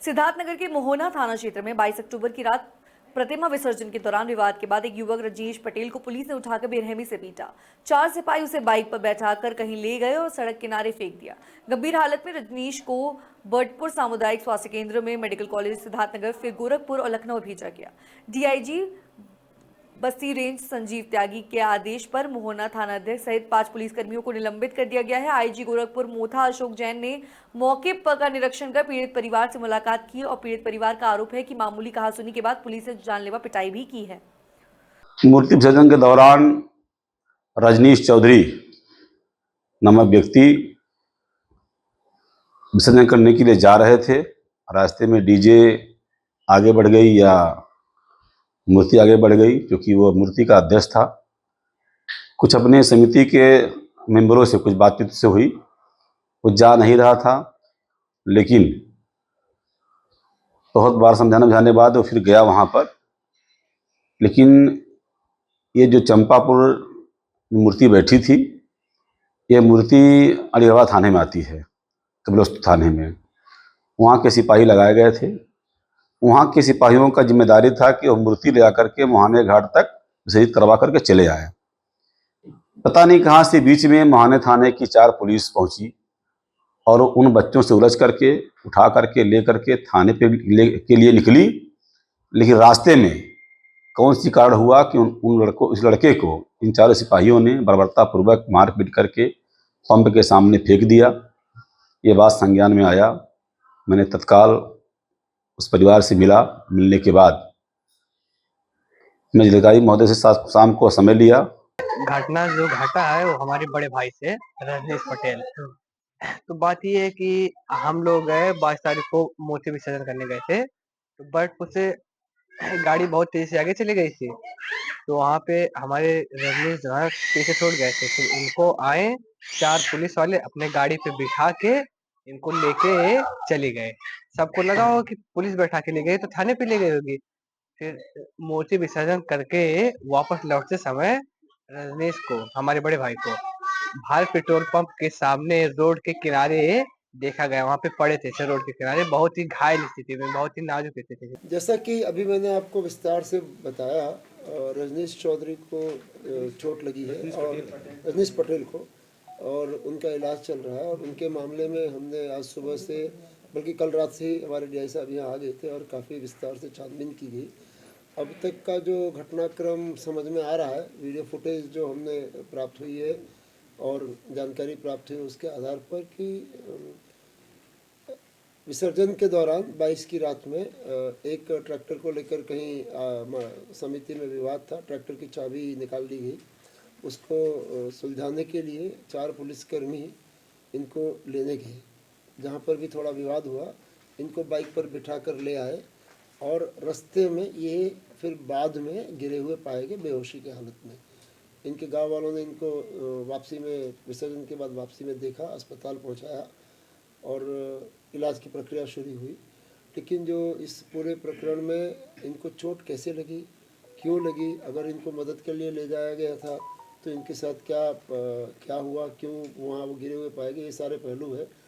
सिद्धार्थनगर के मोहना थाना क्षेत्र में 22 अक्टूबर की रात प्रतिमा विसर्जन के दौरान विवाद के बाद एक युवक रजनीश पटेल को पुलिस ने उठाकर बेरहमी से पीटा। 4 सिपाही उसे बाइक पर बैठाकर कहीं ले गए और सड़क किनारे फेंक दिया। गंभीर हालत में रजनीश को बर्डपुर सामुदायिक स्वास्थ्य केंद्र में, मेडिकल कॉलेज सिद्धार्थनगर, फिर गोरखपुर और लखनऊ भेजा गया। डीआईजी बस्ती रेंज संजीव त्यागी के आदेश पर मोहना थानाध्यक्ष सहित 5 पुलिसकर्मियों को निलंबित कर दिया गया है। आईजी गोरखपुर मोथा अशोक जैन ने मौके पर का निरीक्षण कर पीड़ित परिवार से मुलाकात की और पीड़ित परिवार का आरोप है कि मामूली कहासुनी के बाद पुलिस ने जानलेवा पिटाई भी की है। मूर्ति विसर्जन के दौरान रजनीश चौधरी नामक व्यक्ति विसर्जन करने के लिए जा रहे थे। रास्ते में डीजे आगे बढ़ गई या मूर्ति आगे बढ़ गई, क्योंकि वो मूर्ति का अध्यक्ष था। कुछ अपने समिति के मेंबरों से कुछ बातचीत से हुई, वो जा नहीं रहा था, लेकिन बहुत बार समझाने बुझाने बाद वो फिर गया वहाँ पर। लेकिन ये जो चंपापुर मूर्ति बैठी थी, ये मूर्ति अलीगढ़ थाने में आती है, कपिलवस्तु थाने में। वहाँ के सिपाही लगाए गए थे। वहाँ के सिपाहियों का जिम्मेदारी था कि वो मूर्ति ले जाकर के मुहाने घाट तक विसर्जित करवा करके चले आए। पता नहीं कहाँ से बीच में मुहाने थाने की 4 पुलिस पहुंची और उन बच्चों से उलझ करके उठा करके ले करके थाने पे के लिए निकली। लेकिन रास्ते में कौन सी कारण हुआ कि इस लड़के को इन 4 सिपाहियों ने बर्बरतापूर्वक मारपीट करके पंप के सामने फेंक दिया। ये बात संज्ञान में आया। मैंने तत्काल उस परिवार से मिलने के बाद मैं जिलाधिकारी महोदय से शाम को समय लिया। घटना जो घटा है वो हमारे बड़े भाई से, रजनीश पटेल। तो बात ये है कि हम लोग गए 22 तारीख को मूर्ति विसर्जन करने गए थे। तो बर्डपुर से गाड़ी बहुत तेजी से आगे चली गई थी, तो वहाँ पे हमारे रजनीश जो है पीछे छूट गए थे। फिर इनको आए 4 पुलिस वाले अपने गाड़ी पे बिठा के इनको लेके चले गए। सबको लगा हो कि पुलिस बैठा के ले गई तो थाने पे ले गई होगी। फिर मूर्ति विसर्जन करके वापस लौटते समय रजनीश को, हमारे बड़े भाई को, भारत पेट्रोल पंप के सामने रोड के किनारे देखा गया। वहाँ पे पड़े थे रोड के किनारे, बहुत ही घायल स्थिति में, बहुत ही नाजुक स्थिति में। जैसा कि अभी मैंने आपको विस्तार से बताया, रजनीश चौधरी को चोट लगी है और रजनीश पटेल को, और उनका इलाज चल रहा है। और उनके मामले में हमने आज सुबह से, बल्कि कल रात से ही हमारे डीआई साहब यहाँ आ गए थे और काफ़ी विस्तार से छानबीन की गई। अब तक का जो घटनाक्रम समझ में आ रहा है, वीडियो फुटेज जो हमने प्राप्त हुई है और जानकारी प्राप्त हुई उसके आधार पर कि विसर्जन के दौरान 22 की रात में एक ट्रैक्टर को लेकर कहीं समिति में विवाद था। ट्रैक्टर की चाबी निकाल दी गई। उसको सुलझाने के लिए 4 पुलिसकर्मी इनको लेने गए। जहाँ पर भी थोड़ा विवाद हुआ, इनको बाइक पर बिठा कर ले आए और रास्ते में ये फिर बाद में गिरे हुए पाए गए बेहोशी की हालत में। इनके गांव वालों ने इनको वापसी में, विसर्जन के बाद वापसी में देखा, अस्पताल पहुंचाया और इलाज की प्रक्रिया शुरू हुई। लेकिन जो इस पूरे प्रकरण में इनको चोट कैसे लगी, क्यों लगी, अगर इनको मदद के लिए ले जाया गया था तो इनके साथ क्या हुआ, क्यों वहाँ वो गिरे हुए पाए गए, ये सारे पहलू है